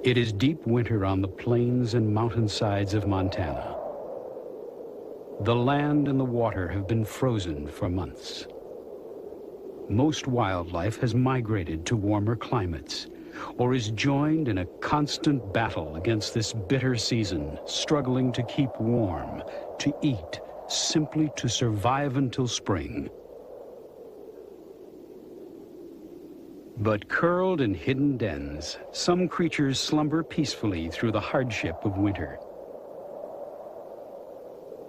It is deep winter on the plains and mountainsides of Montana. The land and the water have been frozen for months. Most wildlife has migrated to warmer climates, or is joined in a constant battle against this bitter season, struggling to keep warm, to eat, simply to survive until spring. But curled in hidden dens, some creatures slumber peacefully through the hardship of winter.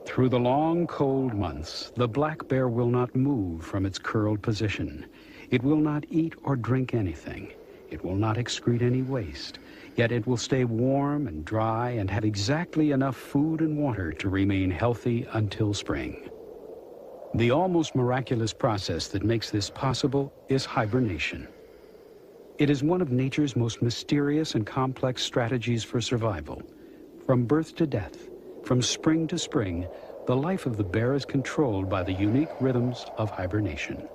Through the long, cold months, the black bear will not move from its curled position. It will not eat or drink anything. It will not excrete any waste. Yet it will stay warm and dry and have exactly enough food and water to remain healthy until spring. The almost miraculous process that makes this possible is hibernation. It is one of nature's most mysterious and complex strategies for survival. From birth to death, from spring to spring, the life of the bear is controlled by the unique rhythms of hibernation.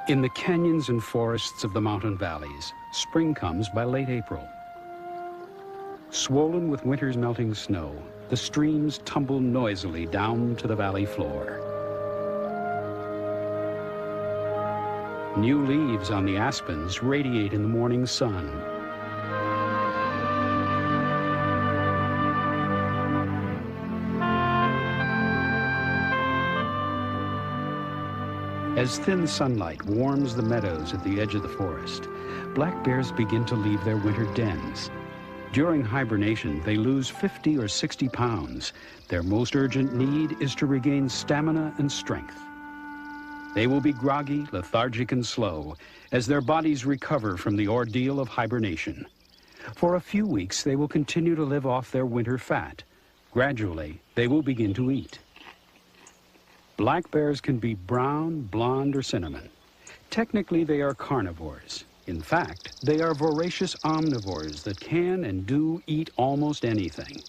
In the canyons and forests of the mountain valleys, spring comes by late April. Swollen with winter's melting snow, the streams tumble noisily down to the valley floor. New leaves on the aspens radiate in the morning sun. As thin sunlight warms the meadows at the edge of the forest, black bears begin to leave their winter dens. During hibernation, they lose 50 or 60 pounds. Their most urgent need is to regain stamina and strength. They will be groggy, lethargic, and slow as their bodies recover from the ordeal of hibernation. For a few weeks, they will continue to live off their winter fat. Gradually, they will begin to eat. Black bears can be brown, blonde, or cinnamon. Technically, they are carnivores. In fact, they are voracious omnivores that can and do eat almost anything.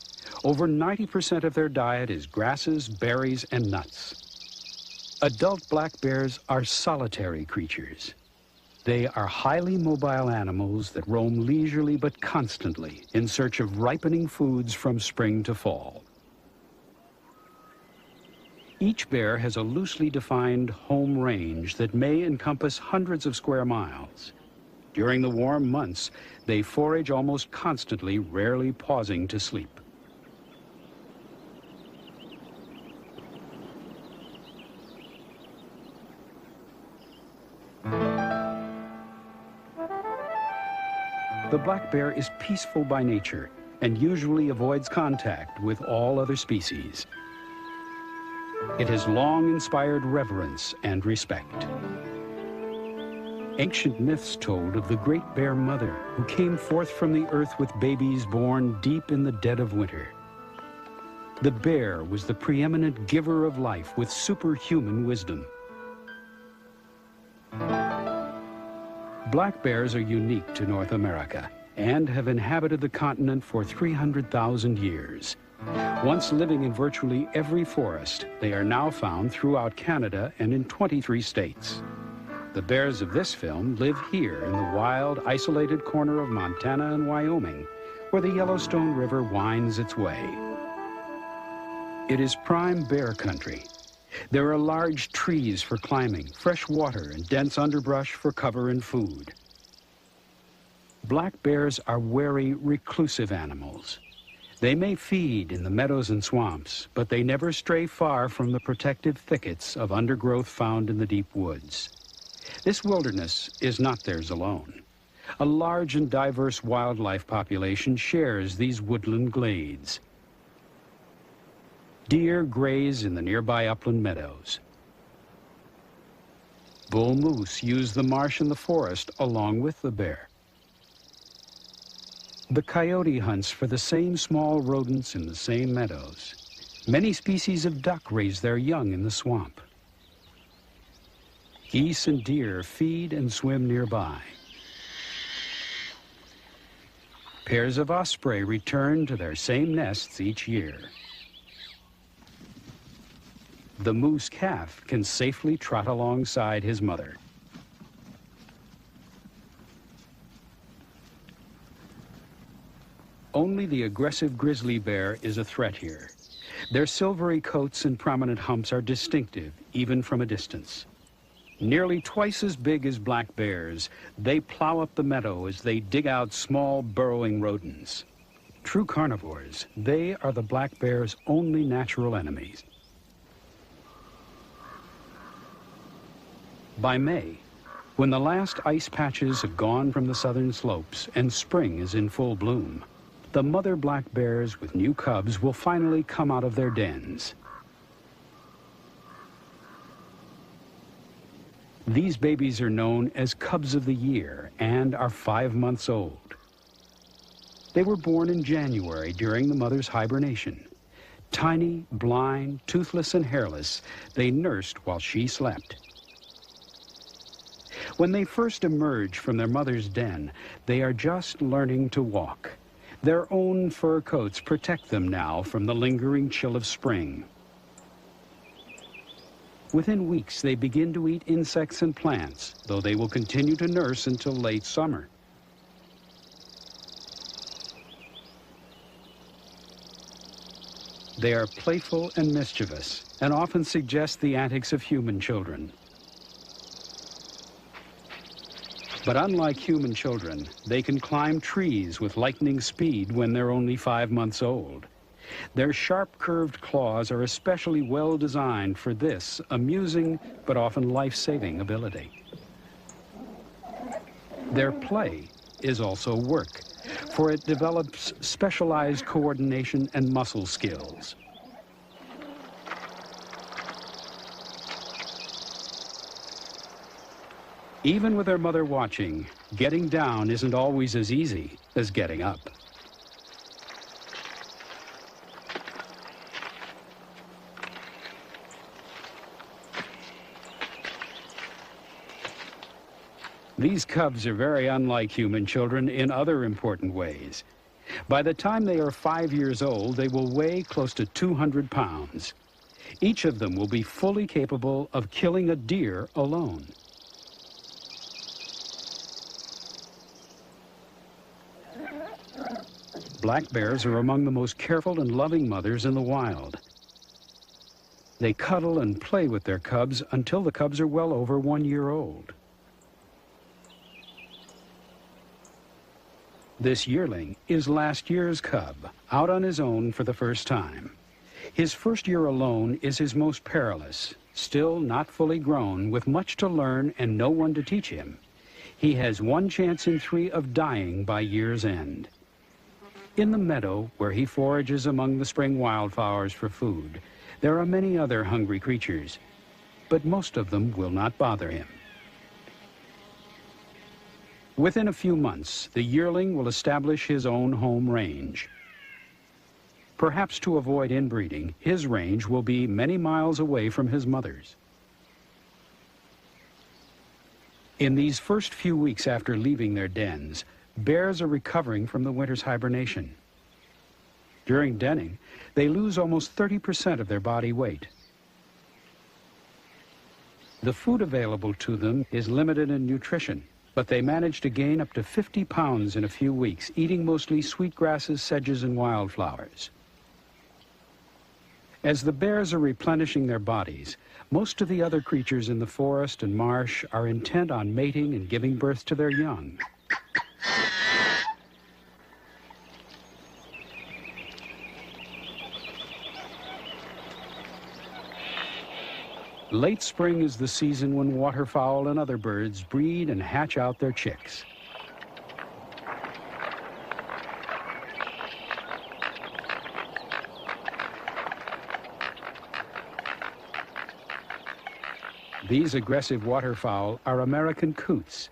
Over 90% of their diet is grasses, berries, and nuts. Adult black bears are solitary creatures. They are highly mobile animals that roam leisurely but constantly in search of ripening foods from spring to fall. Each bear has a loosely defined home range that may encompass hundreds of square miles. During the warm months, they forage almost constantly, rarely pausing to sleep. The black bear is peaceful by nature and usually avoids contact with all other species. It has long inspired reverence and respect. Ancient myths told of the great bear mother who came forth from the earth with babies born deep in the dead of winter. The bear was the preeminent giver of life with superhuman wisdom. Black bears are unique to North America and have inhabited the continent for 300,000 years. Once living in virtually every forest, they are now found throughout Canada and in 23 states. The bears of this film live here in the wild, isolated corner of Montana and Wyoming, where the Yellowstone River winds its way. It is prime bear country. There are large trees for climbing, fresh water, and dense underbrush for cover and food. Black bears are wary, reclusive animals. They may feed in the meadows and swamps, but they never stray far from the protective thickets of undergrowth found in the deep woods. This wilderness is not theirs alone. A large and diverse wildlife population shares these woodland glades. Deer graze in the nearby upland meadows. Bull moose use the marsh and the forest along with the bear. The coyote hunts for the same small rodents in the same meadows. Many species of duck raise their young in the swamp. Geese and deer feed and swim nearby. Pairs of osprey return to their same nests each year. The moose calf can safely trot alongside his mother. Only the aggressive grizzly bear is a threat here. Their silvery coats and prominent humps are distinctive, even from a distance. Nearly twice as big as black bears, they plow up the meadow as they dig out small, burrowing rodents. True carnivores, they are the black bear's only natural enemies. By May, when the last ice patches have gone from the southern slopes and spring is in full bloom, the mother black bears with new cubs will finally come out of their dens. These babies are known as cubs of the year and are 5 months old. They were born in January during the mother's hibernation. Tiny, blind, toothless, and hairless, they nursed while she slept. When they first emerge from their mother's den, they are just learning to walk. Their own fur coats protect them now from the lingering chill of spring. Within weeks, they begin to eat insects and plants, though they will continue to nurse until late summer. They are playful and mischievous, and often suggest the antics of human children. But unlike human children, they can climb trees with lightning speed when they're only 5 months old. Their sharp curved claws are especially well designed for this amusing but often life-saving ability. Their play is also work, for it develops specialized coordination and muscle skills. Even with their mother watching, getting down isn't always as easy as getting up. These cubs are very unlike human children in other important ways. By the time they are 5 years old, they will weigh close to 200 pounds. Each of them will be fully capable of killing a deer alone. Black bears are among the most careful and loving mothers in the wild. They cuddle and play with their cubs until the cubs are well over 1 year old. This yearling is last year's cub, out on his own for the first time. His first year alone is his most perilous, still not fully grown, with much to learn and no one to teach him. He has 1 chance in 3 of dying by year's end. In the meadow, where he forages among the spring wildflowers for food, there are many other hungry creatures, but most of them will not bother him. Within a few months, the yearling will establish his own home range. Perhaps to avoid inbreeding, his range will be many miles away from his mother's. In these first few weeks after leaving their dens, bears are recovering from the winter's hibernation. During denning, they lose almost 30% of their body weight. The food available to them is limited in nutrition, but they manage to gain up to 50 pounds in a few weeks, eating mostly sweet grasses, sedges, and wildflowers. As the bears are replenishing their bodies, most of the other creatures in the forest and marsh are intent on mating and giving birth to their young. Late spring is the season when waterfowl and other birds breed and hatch out their chicks. These aggressive waterfowl are American coots.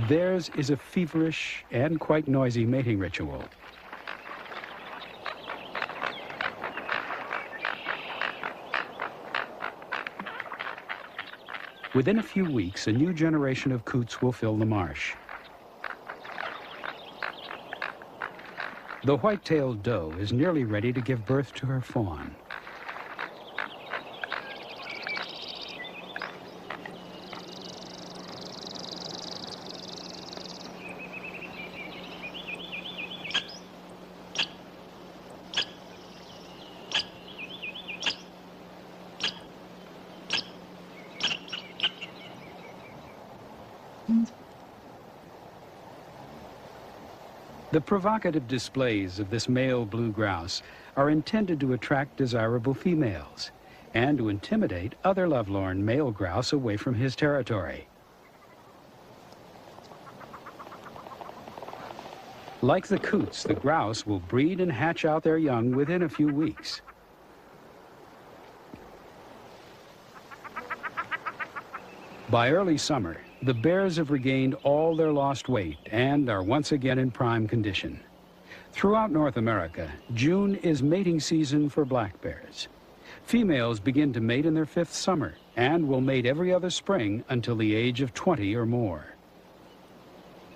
Theirs is a feverish and quite noisy mating ritual. Within a few weeks, a new generation of coots will fill the marsh. The white-tailed doe is nearly ready to give birth to her fawn. The provocative displays of this male blue grouse are intended to attract desirable females and to intimidate other lovelorn male grouse away from his territory. Like the coots, the grouse will breed and hatch out their young within a few weeks. By early summer, the bears have regained all their lost weight and are once again in prime condition. Throughout North America, June is mating season for black bears. Females begin to mate in their 5th summer and will mate every other spring until the age of 20 or more.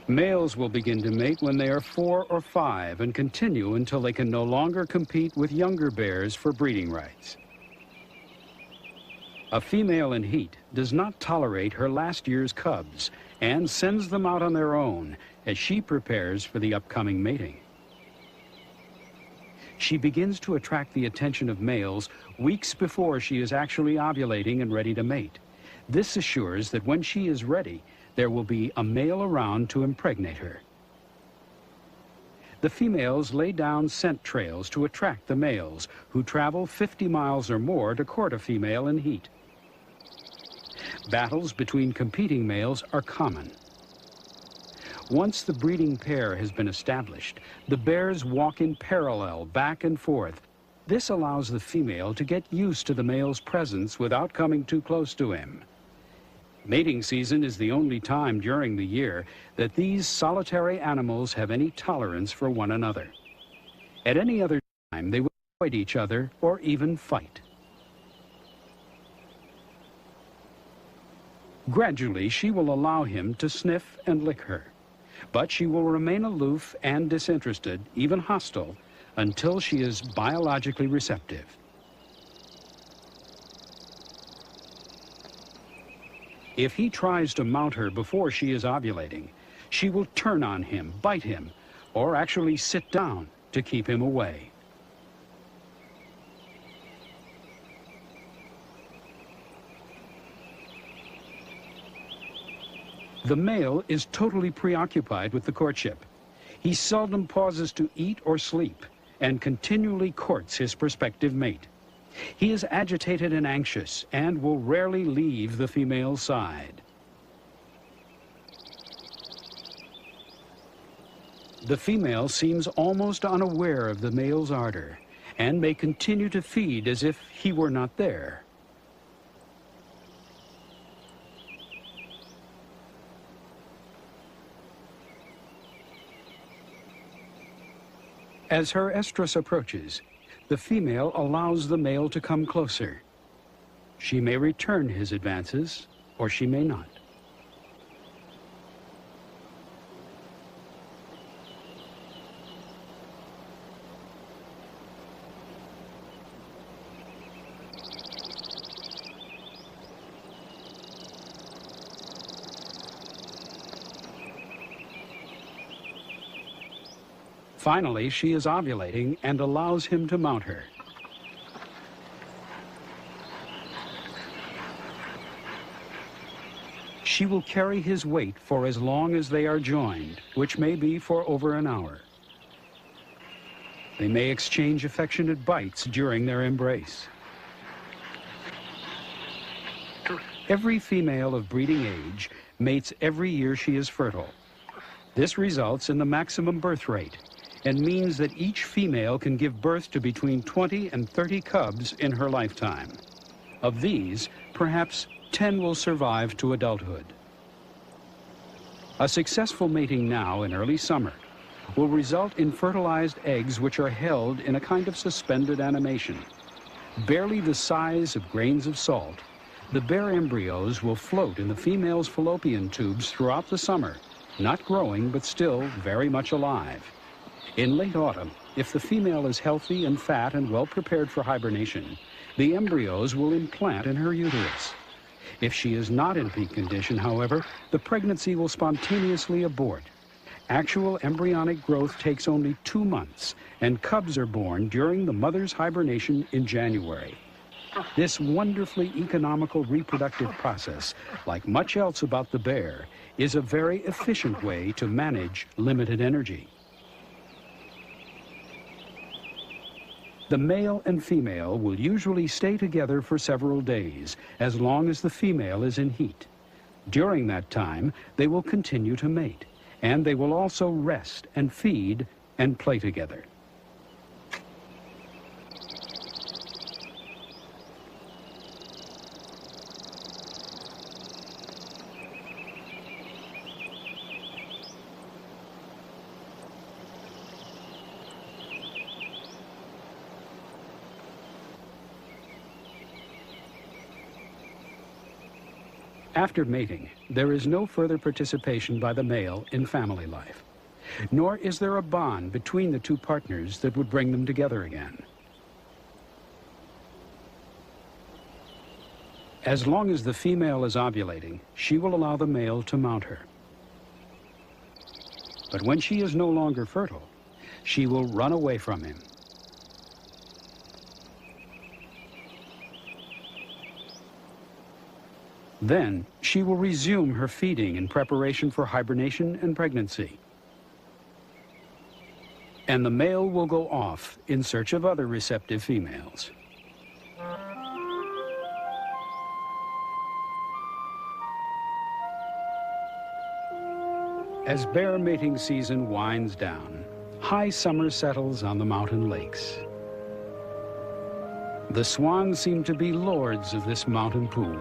Males will begin to mate when they are 4 or 5 and continue until they can no longer compete with younger bears for breeding rights. A female in heat does not tolerate her last year's cubs and sends them out on their own as she prepares for the upcoming mating. She begins to attract the attention of males weeks before she is actually ovulating and ready to mate. This assures that when she is ready, there will be a male around to impregnate her. The females lay down scent trails to attract the males, who travel 50 miles or more to court a female in heat. Battles between competing males are common. Once the breeding pair has been established, the bears walk in parallel back and forth. This allows the female to get used to the male's presence without coming too close to him. Mating season is the only time during the year that these solitary animals have any tolerance for one another. At any other time, they will avoid each other or even fight. Gradually, she will allow him to sniff and lick her, but she will remain aloof and disinterested, even hostile, until she is biologically receptive. If he tries to mount her before she is ovulating, she will turn on him, bite him, or actually sit down to keep him away. The male is totally preoccupied with the courtship. He seldom pauses to eat or sleep and continually courts his prospective mate. He is agitated and anxious and will rarely leave the female's side. The female seems almost unaware of the male's ardor and may continue to feed as if he were not there. As her estrus approaches, the female allows the male to come closer. She may return his advances, or she may not. Finally, she is ovulating and allows him to mount her. She will carry his weight for as long as they are joined, which may be for over an hour. They may exchange affectionate bites during their embrace. Every female of breeding age mates every year she is fertile. This results in the maximum birth rate and means that each female can give birth to between 20 and 30 cubs in her lifetime. Of these, perhaps 10 will survive to adulthood. A successful mating now in early summer will result in fertilized eggs which are held in a kind of suspended animation. Barely the size of grains of salt, the bear embryos will float in the female's fallopian tubes throughout the summer, not growing but still very much alive. In late autumn, if the female is healthy and fat and well prepared for hibernation, the embryos will implant in her uterus. If she is not in peak condition, however, the pregnancy will spontaneously abort. Actual embryonic growth takes only 2 months, and cubs are born during the mother's hibernation in January. This wonderfully economical reproductive process, like much else about the bear, is a very efficient way to manage limited energy. The male and female will usually stay together for several days, as long as the female is in heat. During that time, they will continue to mate, and they will also rest and feed and play together. After mating, there is no further participation by the male in family life, nor is there a bond between the two partners that would bring them together again. As long as the female is ovulating, she will allow the male to mount her. But when she is no longer fertile, she will run away from him. Then she will resume her feeding in preparation for hibernation and pregnancy. And the male will go off in search of other receptive females. As bear mating season winds down, high summer settles on the mountain lakes. The swans seem to be lords of this mountain pool.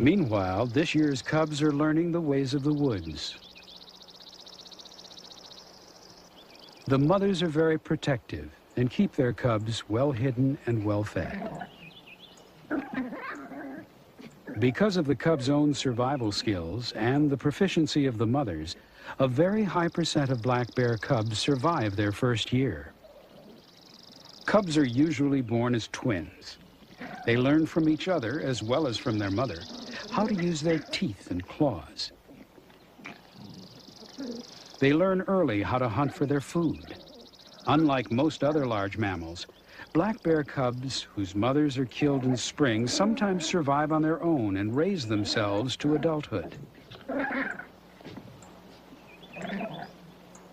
Meanwhile, this year's cubs are learning the ways of the woods. The mothers are very protective and keep their cubs well hidden and well fed. Because of the cubs' own survival skills and the proficiency of the mothers, a very high percent of black bear cubs survive their first year. Cubs are usually born as twins. They learn from each other as well as from their mother how to use their teeth and claws. They learn early how to hunt for their food. Unlike most other large mammals, black bear cubs whose mothers are killed in spring sometimes survive on their own and raise themselves to adulthood.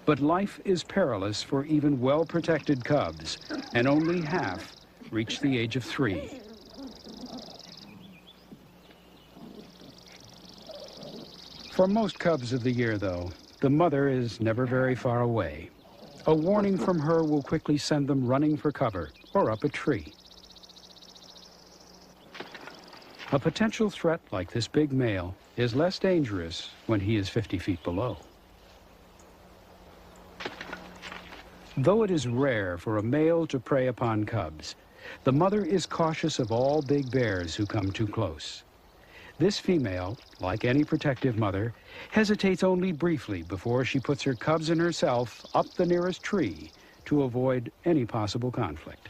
But life is perilous for even well-protected cubs, and only half reach the age of 3. For most cubs of the year, though, the mother is never very far away. A warning from her will quickly send them running for cover or up a tree. A potential threat like this big male is less dangerous when he is 50 feet below. Though it is rare for a male to prey upon cubs, the mother is cautious of all big bears who come too close. This female, like any protective mother, hesitates only briefly before she puts her cubs and herself up the nearest tree to avoid any possible conflict.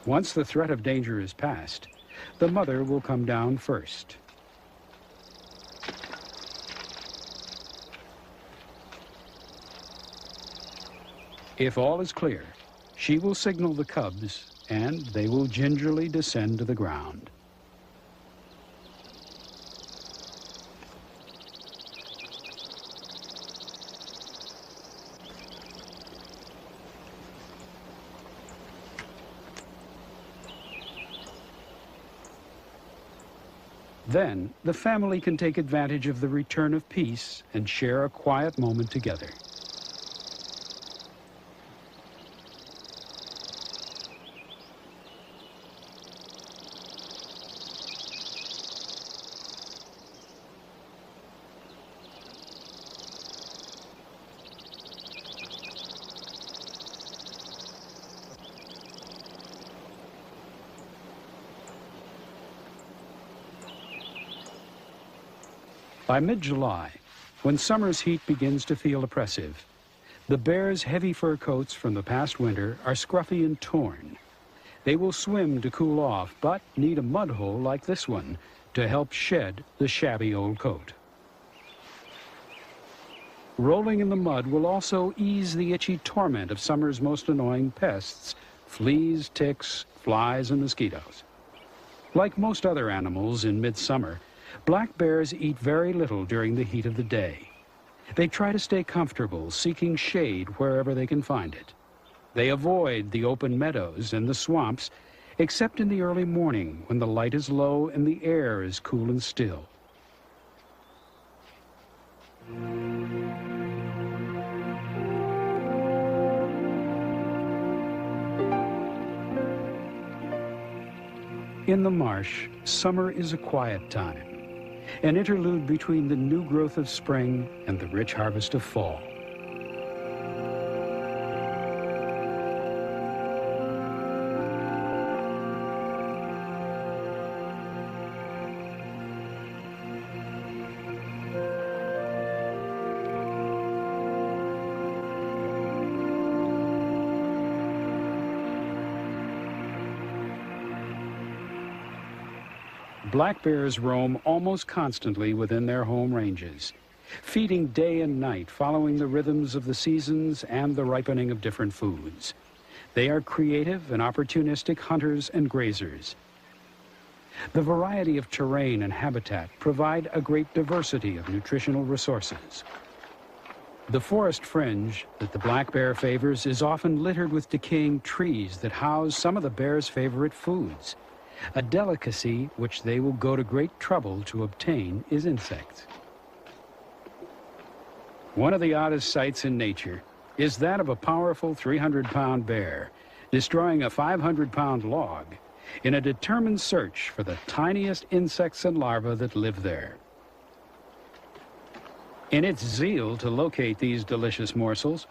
Once the threat of danger is past, the mother will come down first. If all is clear, she will signal the cubs, and they will gingerly descend to the ground. Then the family can take advantage of the return of peace and share a quiet moment together. By mid-July, when summer's heat begins to feel oppressive, the bears' heavy fur coats from the past winter are scruffy and torn. They will swim to cool off, but need a mud hole like this one to help shed the shabby old coat. Rolling in the mud will also ease the itchy torment of summer's most annoying pests, fleas, ticks, flies, and mosquitoes. Like most other animals in midsummer, black bears eat very little during the heat of the day. They try to stay comfortable, seeking shade wherever they can find it. They avoid the open meadows and the swamps, except in the early morning when the light is low and the air is cool and still. In the marsh, summer is a quiet time, an interlude between the new growth of spring and the rich harvest of fall. Black bears roam almost constantly within their home ranges, feeding day and night, following the rhythms of the seasons and the ripening of different foods. They are creative and opportunistic hunters and grazers. The variety of terrain and habitat provide a great diversity of nutritional resources. The forest fringe that the black bear favors is often littered with decaying trees that house some of the bear's favorite foods. A delicacy which they will go to great trouble to obtain is insects. One of the oddest sights in nature is that of a powerful 300-pound bear destroying a 500-pound log in a determined search for the tiniest insects and larvae that live there. In its zeal to locate these delicious morsels,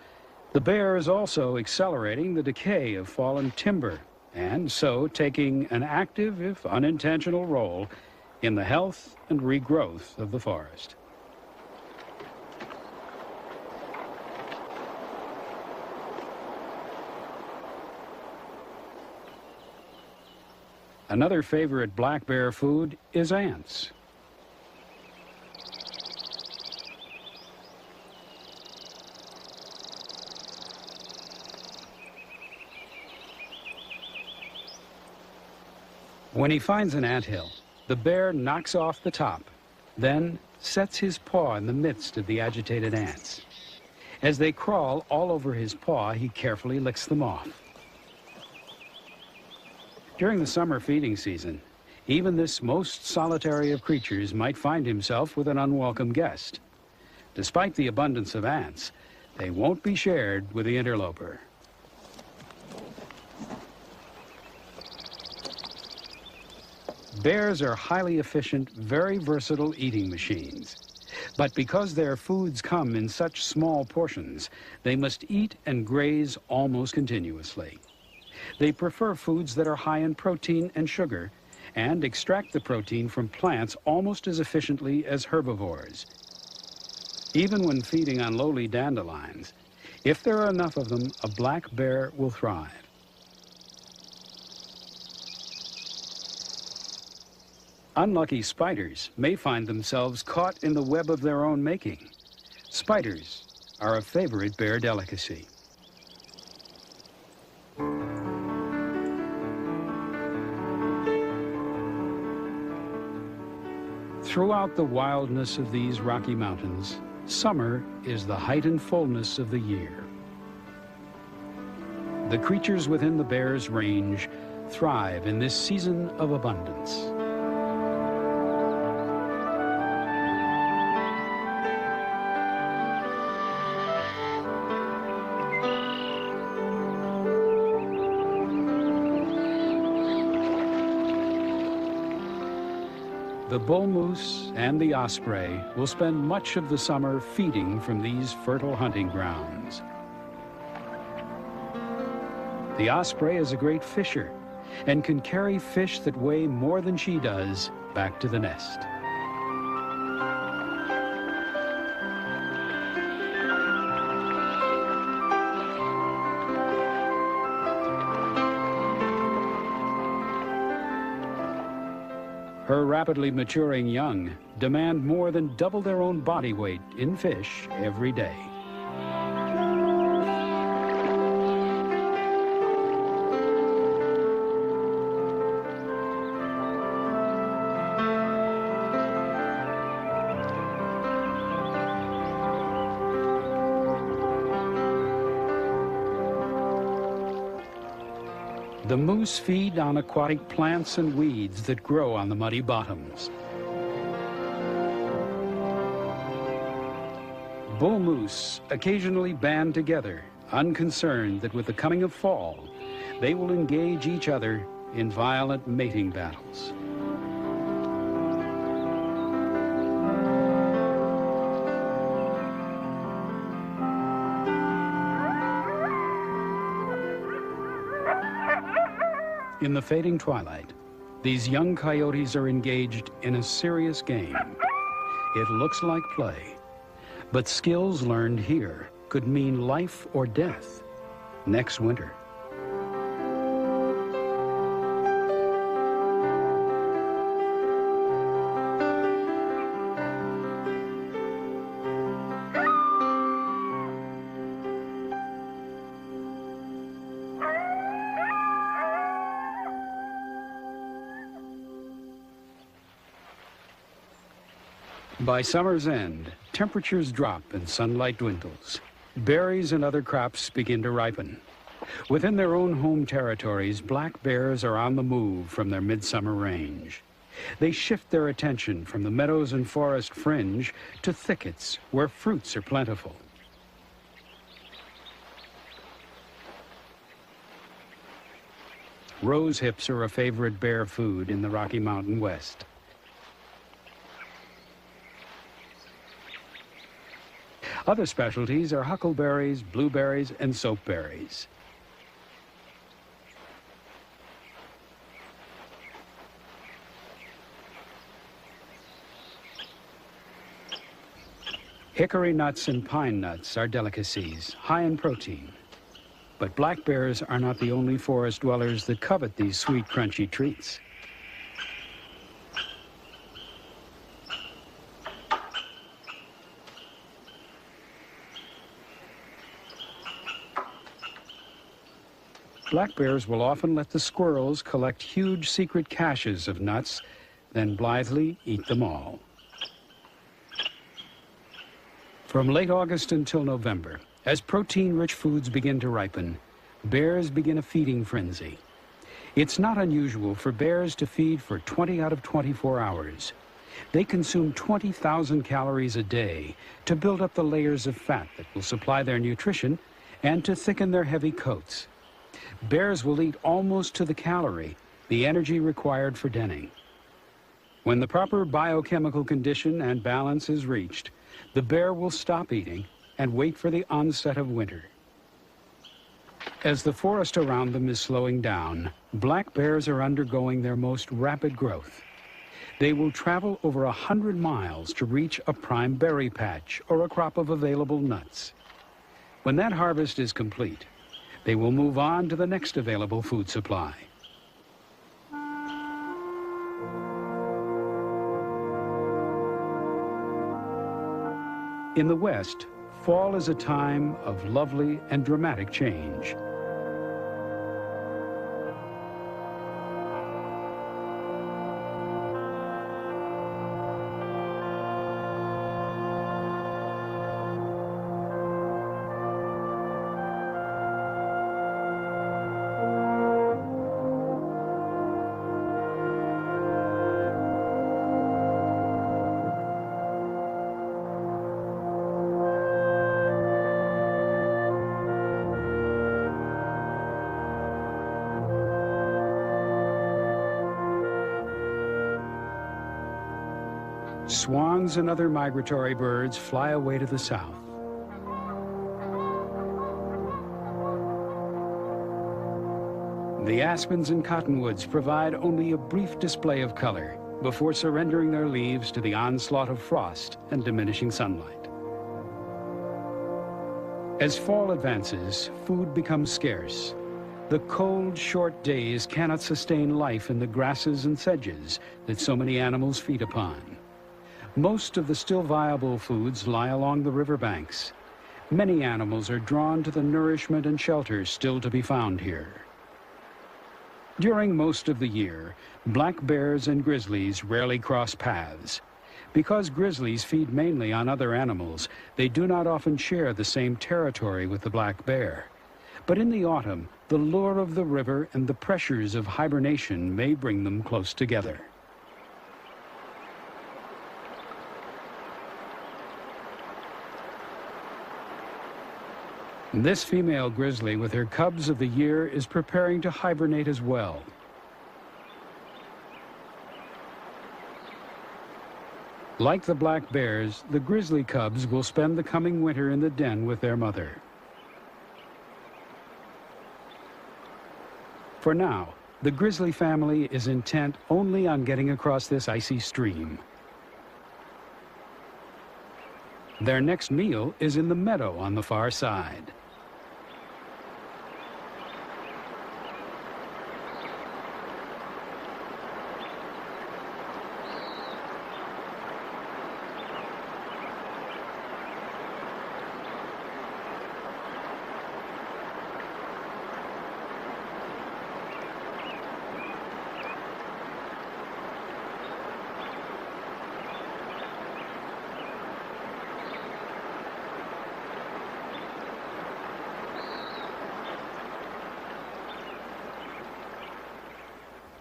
the bear is also accelerating the decay of fallen timber, and so taking an active, if unintentional, role in the health and regrowth of the forest. Another favorite black bear food is ants. When he finds an anthill, the bear knocks off the top, then sets his paw in the midst of the agitated ants. As they crawl all over his paw, he carefully licks them off. During the summer feeding season, even this most solitary of creatures might find himself with an unwelcome guest. Despite the abundance of ants, they won't be shared with the interloper. Bears are highly efficient, very versatile eating machines. But because their foods come in such small portions, they must eat and graze almost continuously. They prefer foods that are high in protein and sugar, and extract the protein from plants almost as efficiently as herbivores. Even when feeding on lowly dandelions, if there are enough of them, a black bear will thrive. Unlucky spiders may find themselves caught in the web of their own making. Spiders are a favorite bear delicacy. Throughout the wildness of these Rocky Mountains, summer is the height and fullness of the year. The creatures within the bear's range thrive in this season of abundance. The bull moose and the osprey will spend much of the summer feeding from these fertile hunting grounds. The osprey is a great fisher and can carry fish that weigh more than she does back to the nest. Her rapidly maturing young demand more than double their own body weight in fish every day. The moose feed on aquatic plants and weeds that grow on the muddy bottoms. Bull moose occasionally band together, unconcerned that with the coming of fall, they will engage each other in violent mating battles. In the fading twilight, these young coyotes are engaged in a serious game. It looks like play, but skills learned here could mean life or death next winter. By summer's end, temperatures drop and sunlight dwindles. Berries and other crops begin to ripen. Within their own home territories, black bears are on the move from their midsummer range. They shift their attention from the meadows and forest fringe to thickets where fruits are plentiful. Rose hips are a favorite bear food in the Rocky Mountain West. Other specialties are huckleberries, blueberries, and soapberries. Hickory nuts and pine nuts are delicacies, high in protein. But black bears are not the only forest dwellers that covet these sweet, crunchy treats. Black bears will often let the squirrels collect huge secret caches of nuts, then blithely eat them all. From late August until November, as protein-rich foods begin to ripen, bears begin a feeding frenzy. It's not unusual for bears to feed for 20 out of 24 hours. They consume 20,000 calories a day to build up the layers of fat that will supply their nutrition and to thicken their heavy coats. Bears will eat almost to the calorie, the energy required for denning. When the proper biochemical condition and balance is reached, the bear will stop eating and wait for the onset of winter. As the forest around them is slowing down, black bears are undergoing their most rapid growth. They will travel over 100 miles to reach a prime berry patch or a crop of available nuts. When that harvest is complete, they will move on to the next available food supply. In the West, fall is a time of lovely and dramatic change. Swans and other migratory birds fly away to the south. The aspens and cottonwoods provide only a brief display of color before surrendering their leaves to the onslaught of frost and diminishing sunlight. As fall advances, food becomes scarce. The cold, short days cannot sustain life in the grasses and sedges that so many animals feed upon. Most of the still viable foods lie along the riverbanks. Many animals are drawn to the nourishment and shelter still to be found here. During most of the year, black bears and grizzlies rarely cross paths. Because grizzlies feed mainly on other animals, they do not often share the same territory with the black bear. But in the autumn, the lure of the river and the pressures of hibernation may bring them close together. This female grizzly with her cubs of the year is preparing to hibernate as well. Like the black bears, the grizzly cubs will spend the coming winter in the den with their mother. For now, the grizzly family is intent only on getting across this icy stream. Their next meal is in the meadow on the far side.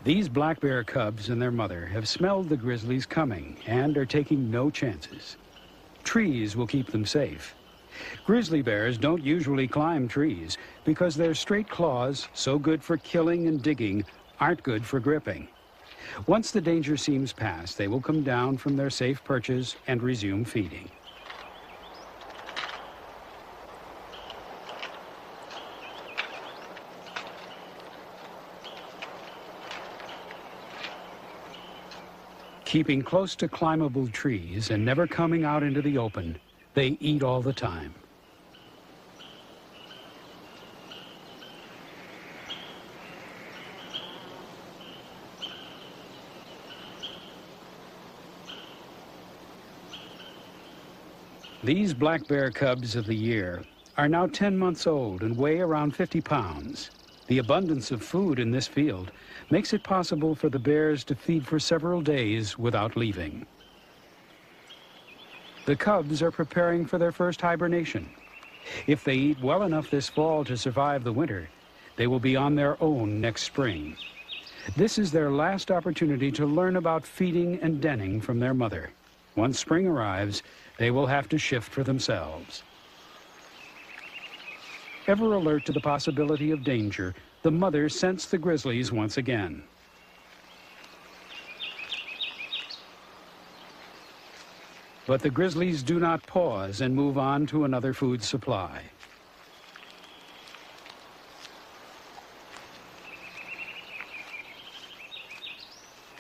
These black bear cubs and their mother have smelled the grizzlies coming and are taking no chances. Trees will keep them safe. Grizzly bears don't usually climb trees because their straight claws, so good for killing and digging, aren't good for gripping. Once the danger seems past, they will come down from their safe perches and resume feeding. Keeping close to climbable trees and never coming out into the open, they eat all the time. These black bear cubs of the year are now 10 months old and weigh around 50 pounds. The abundance of food in this field makes it possible for the bears to feed for several days without leaving. The cubs are preparing for their first hibernation. If they eat well enough this fall to survive the winter, they will be on their own next spring. This is their last opportunity to learn about feeding and denning from their mother. Once spring arrives, they will have to shift for themselves. Ever alert to the possibility of danger, the mother scents the grizzlies once again. But the grizzlies do not pause and move on to another food supply.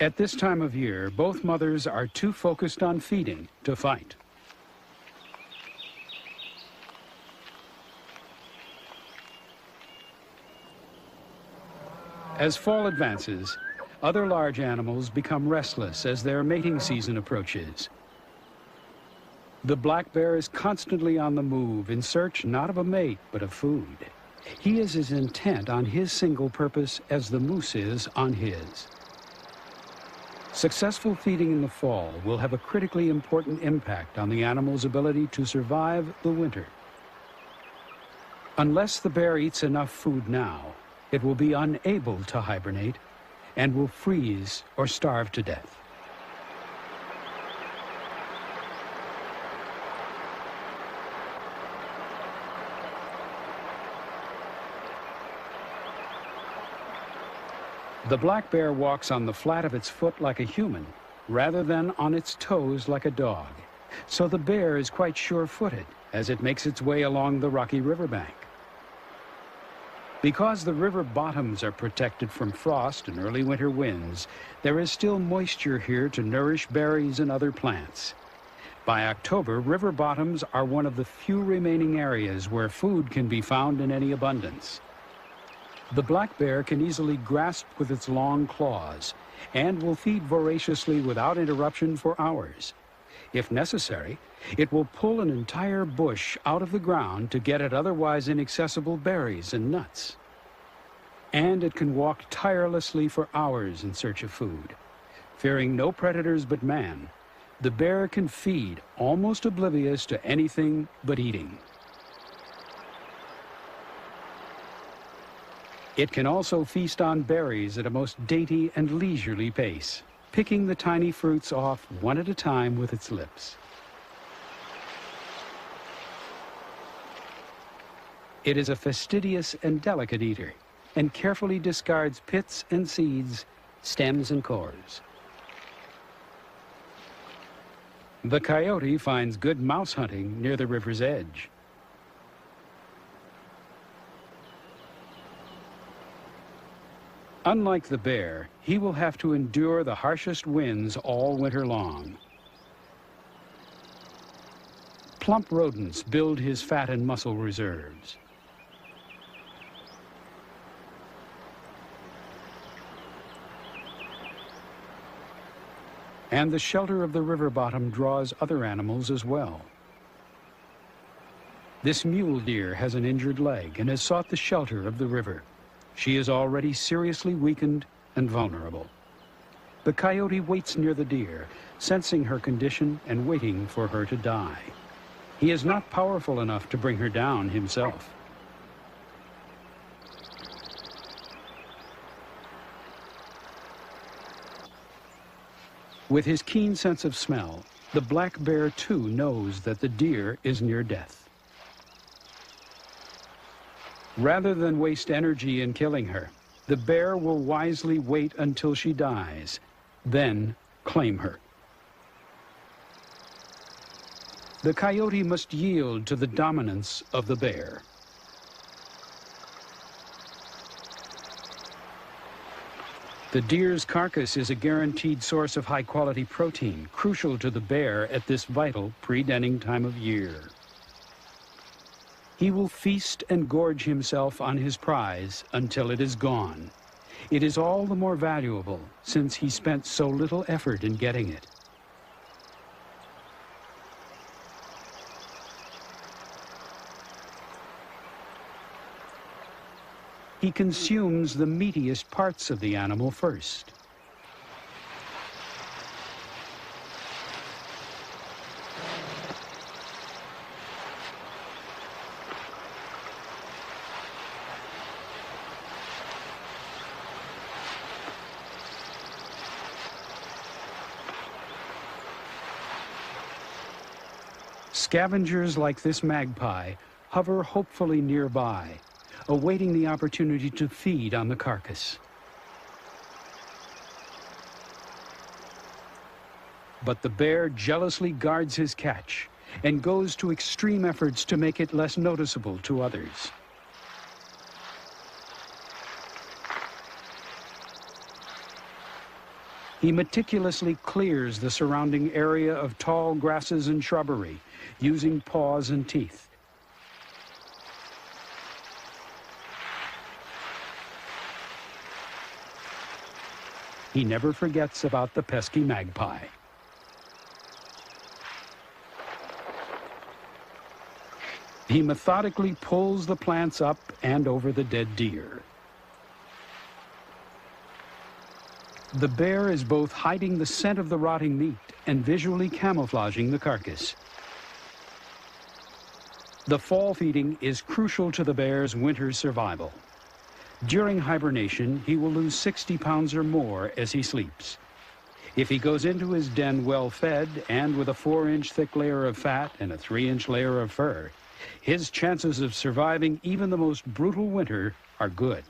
At this time of year, both mothers are too focused on feeding to fight. As fall advances, other large animals become restless as their mating season approaches. The black bear is constantly on the move in search not of a mate, but of food. He is as intent on his single purpose as the moose is on his. Successful feeding in the fall will have a critically important impact on the animal's ability to survive the winter. Unless the bear eats enough food now, it will be unable to hibernate and will freeze or starve to death. The black bear walks on the flat of its foot like a human, rather than on its toes like a dog. So the bear is quite sure-footed as it makes its way along the rocky riverbank. Because the river bottoms are protected from frost and early winter winds, there is still moisture here to nourish berries and other plants. By October, river bottoms are one of the few remaining areas where food can be found in any abundance. The black bear can easily grasp with its long claws and will feed voraciously without interruption for hours. If necessary, it will pull an entire bush out of the ground to get at otherwise inaccessible berries and nuts. And it can walk tirelessly for hours in search of food. Fearing no predators but man, the bear can feed almost oblivious to anything but eating. It can also feast on berries at a most dainty and leisurely pace, picking the tiny fruits off one at a time with its lips. It is a fastidious and delicate eater, and carefully discards pits and seeds, stems and cores. The coyote finds good mouse hunting near the river's edge. Unlike the bear, he will have to endure the harshest winds all winter long. Plump rodents build his fat and muscle reserves. And the shelter of the river bottom draws other animals as well. This mule deer has an injured leg and has sought the shelter of the river. She is already seriously weakened and vulnerable. The coyote waits near the deer, sensing her condition and waiting for her to die. He is not powerful enough to bring her down himself. With his keen sense of smell, the black bear too knows that the deer is near death. Rather than waste energy in killing her, the bear will wisely wait until she dies, then claim her. The coyote must yield to the dominance of the bear. The deer's carcass is a guaranteed source of high-quality protein, crucial to the bear at this vital pre-denning time of year. He will feast and gorge himself on his prize until it is gone. It is all the more valuable since he spent so little effort in getting it. He consumes the meatiest parts of the animal first. Scavengers like this magpie hover hopefully nearby, awaiting the opportunity to feed on the carcass. But the bear jealously guards his catch and goes to extreme efforts to make it less noticeable to others. He meticulously clears the surrounding area of tall grasses and shrubbery, using paws and teeth. He never forgets about the pesky magpie. He methodically pulls the plants up and over the dead deer. The bear is both hiding the scent of the rotting meat and visually camouflaging the carcass. The fall feeding is crucial to the bear's winter survival. During hibernation, he will lose 60 pounds or more as he sleeps. If he goes into his den well-fed and with a 4-inch thick layer of fat and a 3-inch layer of fur, his chances of surviving even the most brutal winter are good.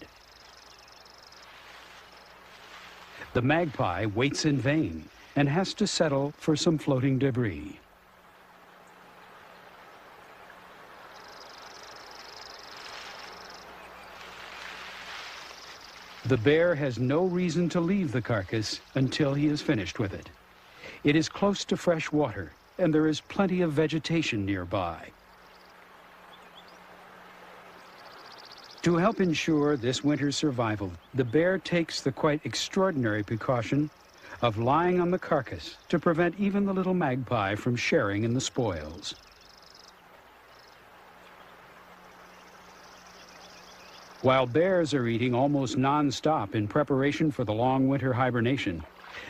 The magpie waits in vain, and has to settle for some floating debris. The bear has no reason to leave the carcass until he is finished with it. It is close to fresh water, and there is plenty of vegetation nearby. To help ensure this winter's survival, the bear takes the quite extraordinary precaution of lying on the carcass to prevent even the little magpie from sharing in the spoils. While bears are eating almost non-stop in preparation for the long winter hibernation,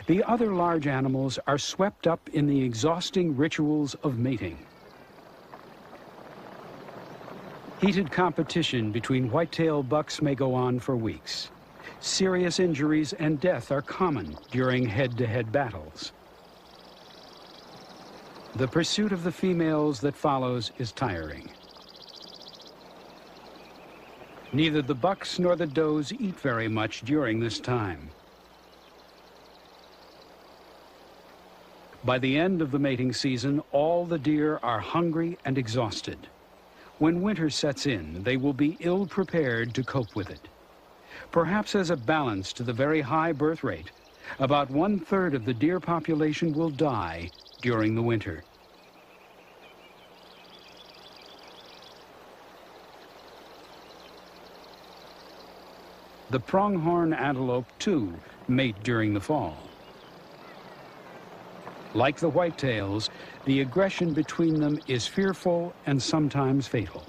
the other large animals are swept up in the exhausting rituals of mating. Heated competition between white-tailed bucks may go on for weeks. Serious injuries and death are common during head-to-head battles. The pursuit of the females that follows is tiring. Neither the bucks nor the does eat very much during this time. By the end of the mating season, all the deer are hungry and exhausted. When winter sets in, they will be ill-prepared to cope with it. Perhaps as a balance to the very high birth rate, about 1/3 of the deer population will die during the winter. The pronghorn antelope, too, mate during the fall. Like the whitetails, the aggression between them is fearful and sometimes fatal.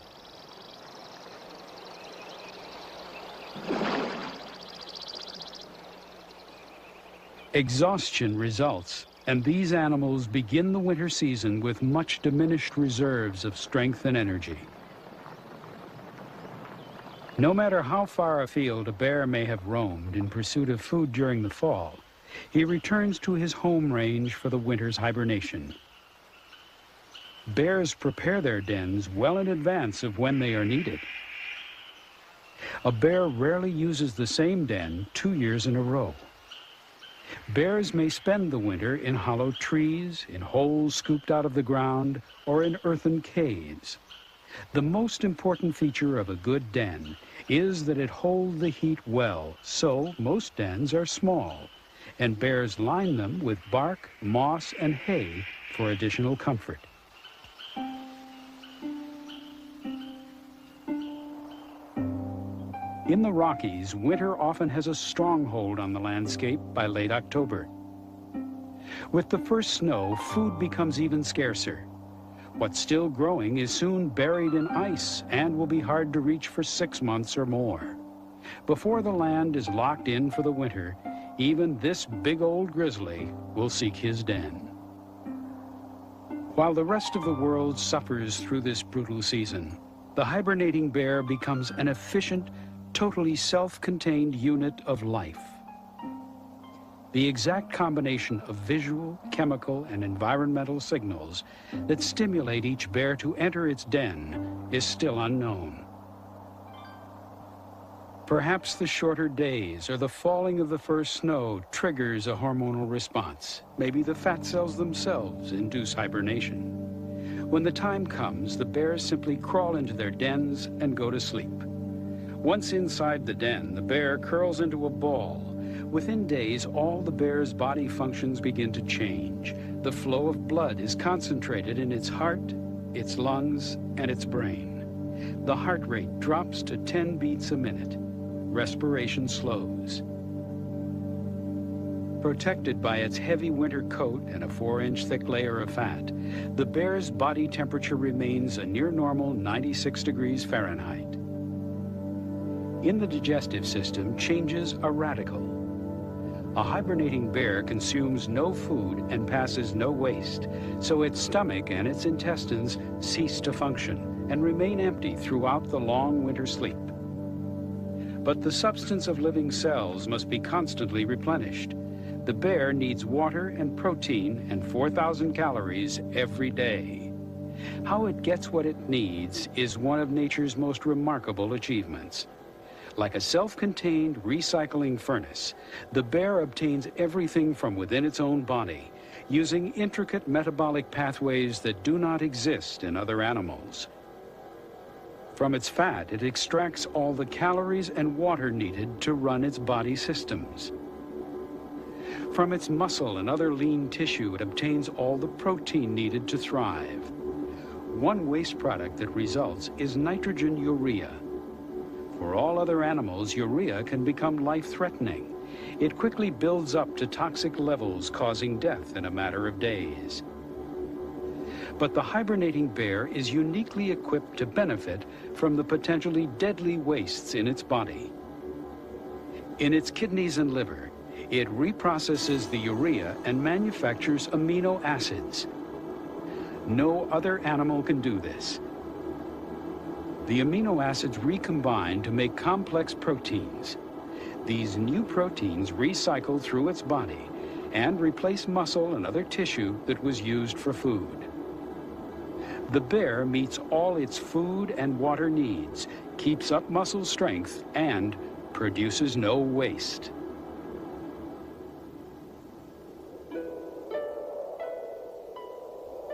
Exhaustion results, and these animals begin the winter season with much diminished reserves of strength and energy. No matter how far afield a bear may have roamed in pursuit of food during the fall, he returns to his home range for the winter's hibernation. Bears prepare their dens well in advance of when they are needed. A bear rarely uses the same den 2 years in a row. Bears may spend the winter in hollow trees, in holes scooped out of the ground, or in earthen caves. The most important feature of a good den is that it holds the heat well, so most dens are small, and bears line them with bark, moss, and hay for additional comfort. In the Rockies, winter often has a stronghold on the landscape by late October. With the first snow, food becomes even scarcer. What's still growing is soon buried in ice and will be hard to reach for 6 months or more. Before the land is locked in for the winter, even this big old grizzly will seek his den. While the rest of the world suffers through this brutal season, the hibernating bear becomes an efficient, totally self-contained unit of life. The exact combination of visual, chemical, and environmental signals that stimulate each bear to enter its den is still unknown. Perhaps the shorter days or the falling of the first snow triggers a hormonal response. Maybe the fat cells themselves induce hibernation. When the time comes, the bears simply crawl into their dens and go to sleep. Once inside the den, the bear curls into a ball. Within days, all the bear's body functions begin to change. The flow of blood is concentrated in its heart, its lungs, and its brain. The heart rate drops to 10 beats a minute. Respiration slows. Protected by its heavy winter coat and a 4-inch thick layer of fat, the bear's body temperature remains a near normal 96 degrees Fahrenheit. In the digestive system, changes are radical. A hibernating bear consumes no food and passes no waste, so its stomach and its intestines cease to function and remain empty throughout the long winter sleep. But the substance of living cells must be constantly replenished. The bear needs water and protein and 4,000 calories every day. How it gets what it needs is one of nature's most remarkable achievements. Like a self-contained recycling furnace, the bear obtains everything from within its own body, using intricate metabolic pathways that do not exist in other animals. From its fat, it extracts all the calories and water needed to run its body systems. From its muscle and other lean tissue, it obtains all the protein needed to thrive. One waste product that results is nitrogen urea. For all other animals, urea can become life-threatening. It quickly builds up to toxic levels, causing death in a matter of days. But the hibernating bear is uniquely equipped to benefit from the potentially deadly wastes in its body. In its kidneys and liver, it reprocesses the urea and manufactures amino acids. No other animal can do this. The amino acids recombine to make complex proteins. These new proteins recycle through its body and replace muscle and other tissue that was used for food. The bear meets all its food and water needs, keeps up muscle strength, and produces no waste.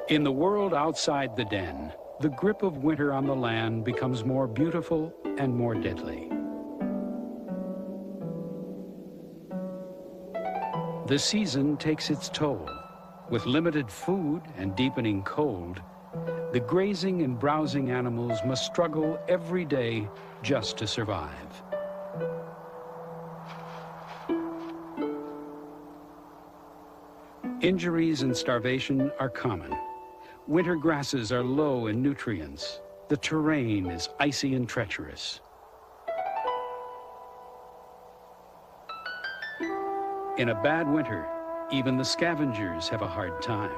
In the world outside the den, the grip of winter on the land becomes more beautiful and more deadly. The season takes its toll. With limited food and deepening cold, the grazing and browsing animals must struggle every day just to survive. Injuries and starvation are common. Winter grasses are low in nutrients. The terrain is icy and treacherous. In a bad winter, even the scavengers have a hard time.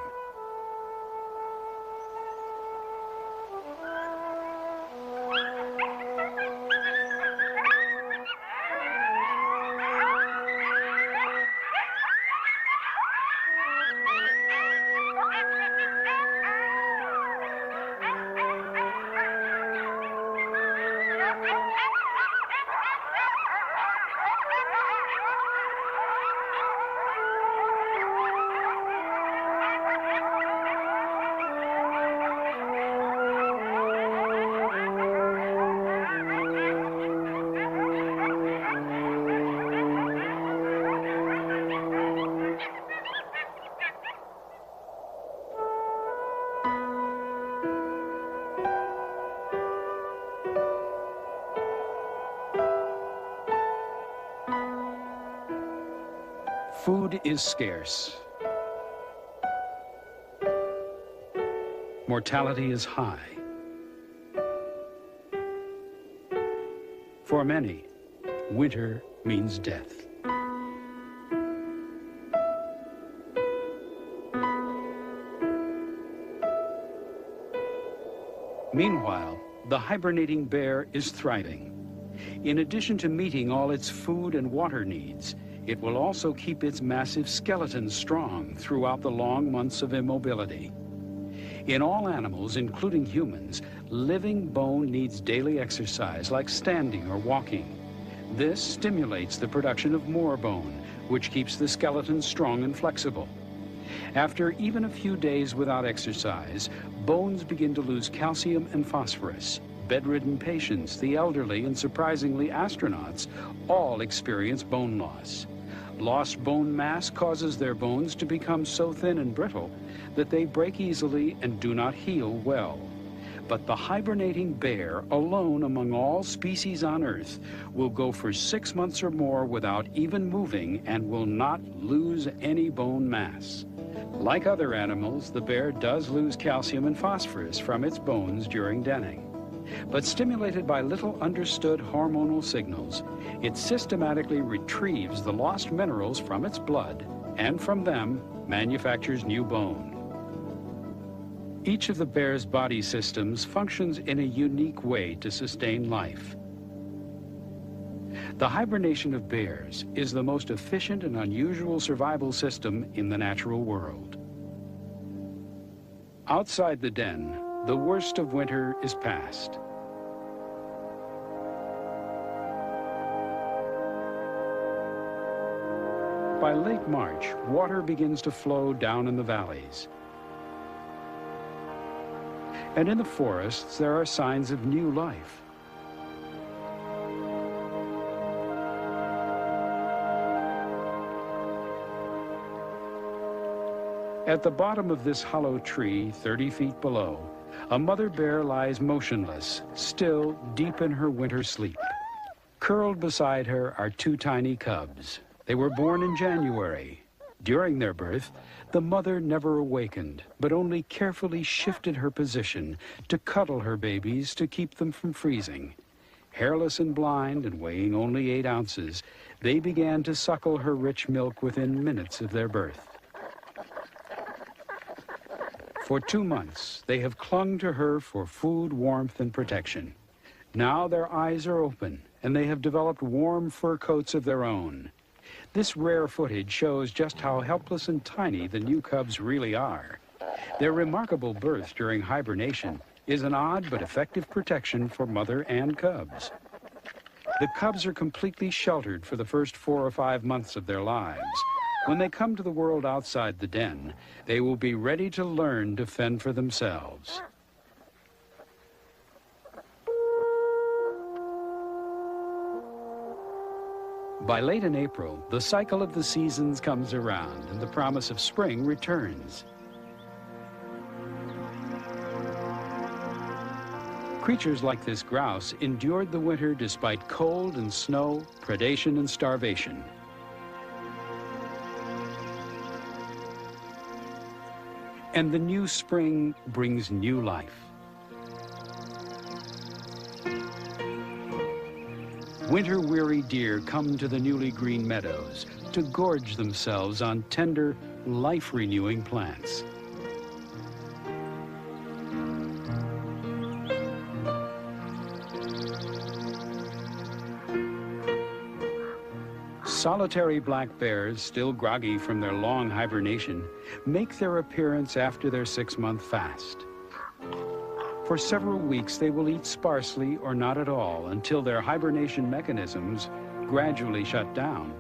Food is scarce. Mortality is high. For many, winter means death. Meanwhile, the hibernating bear is thriving. In addition to meeting all its food and water needs, it will also keep its massive skeleton strong throughout the long months of immobility. In all animals, including humans, living bone needs daily exercise like standing or walking. This stimulates the production of more bone, which keeps the skeleton strong and flexible. After even a few days without exercise, bones begin to lose calcium and phosphorus. Bedridden patients, the elderly, and surprisingly astronauts all experience bone loss. Lost bone mass causes their bones to become so thin and brittle that they break easily and do not heal well. But the hibernating bear, alone among all species on Earth, will go for 6 months or more without even moving and will not lose any bone mass. Like other animals, the bear does lose calcium and phosphorus from its bones during denning. But stimulated by little understood hormonal signals, it systematically retrieves the lost minerals from its blood and from them manufactures new bone. Each of the bear's body systems functions in a unique way to sustain life. The hibernation of bears is the most efficient and unusual survival system in the natural world. Outside the den, the worst of winter is past. By late March, water begins to flow down in the valleys. And in the forests, there are signs of new life. At the bottom of this hollow tree, 30 feet below, a mother bear lies motionless, still deep in her winter sleep. Curled beside her are two tiny cubs. They were born in January. During their birth, the mother never awakened, but only carefully shifted her position to cuddle her babies to keep them from freezing. Hairless and blind and weighing only 8 ounces, they began to suckle her rich milk within minutes of their birth. For 2 months, they have clung to her for food, warmth, and protection. Now their eyes are open, and they have developed warm fur coats of their own. This rare footage shows just how helpless and tiny the new cubs really are. Their remarkable birth during hibernation is an odd but effective protection for mother and cubs. The cubs are completely sheltered for the first 4 or 5 months of their lives. When they come to the world outside the den, they will be ready to learn to fend for themselves. By late in April, the cycle of the seasons comes around and the promise of spring returns. Creatures like this grouse endured the winter despite cold and snow, predation and starvation. And the new spring brings new life. Winter-weary deer come to the newly green meadows to gorge themselves on tender, life-renewing plants. Solitary black bears, still groggy from their long hibernation, make their appearance after their 6-month fast. For several weeks, they will eat sparsely or not at all until their hibernation mechanisms gradually shut down.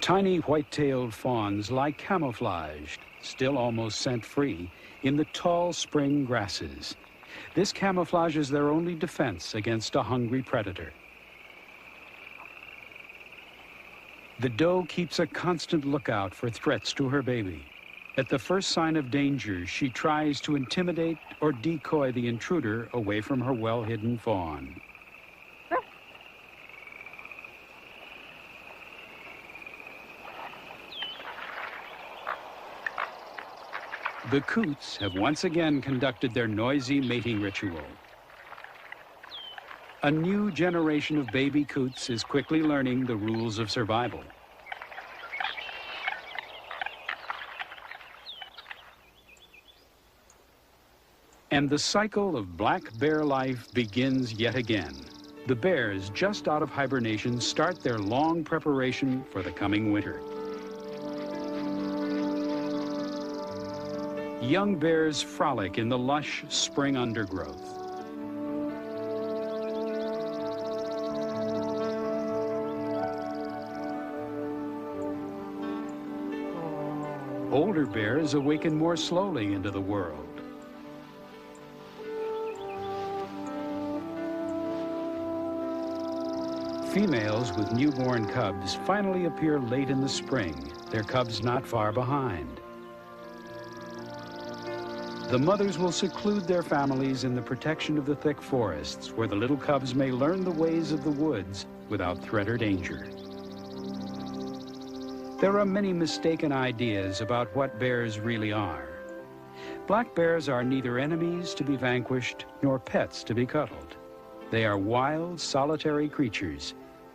Tiny white-tailed fawns lie camouflaged, still almost scent-free, in the tall spring grasses. This camouflage is their only defense against a hungry predator. The doe keeps a constant lookout for threats to her baby. At the first sign of danger, she tries to intimidate or decoy the intruder away from her well-hidden fawn. The coots have once again conducted their noisy mating ritual. A new generation of baby coots is quickly learning the rules of survival. And the cycle of black bear life begins yet again. The bears, just out of hibernation, start their long preparation for the coming winter. Young bears frolic in the lush spring undergrowth. Older bears awaken more slowly into the world. Females with newborn cubs finally appear late in the spring, their cubs not far behind. The mothers will seclude their families in the protection of the thick forests, where the little cubs may learn the ways of the woods without threat or danger. There are many mistaken ideas about what bears really are. Black bears are neither enemies to be vanquished nor pets to be cuddled. They are wild, solitary creatures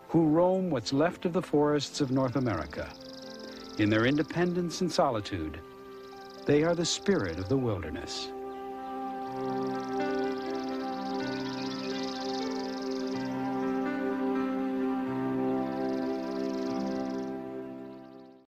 who roam what's left of the forests of North America. In their independence and solitude, They are the spirit of the wilderness.